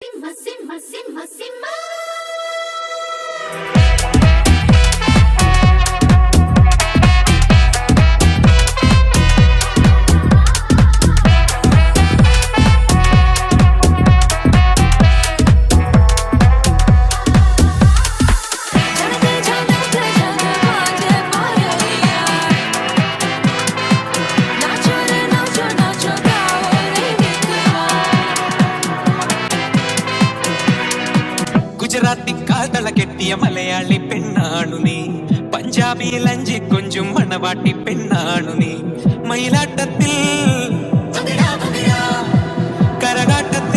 Simma, simma, simma, simma. Gujarati കാതള കെട്ടിയ മലയാളി പെണ്ണാണു നീ, പഞ്ചാബി ലഞ്ചി കൊഞ്ചും മണവാട്ടി പെണ്ണാണു നീ, മയിലാട്ടത്തിൽ കരകാട്ടത്തിൽ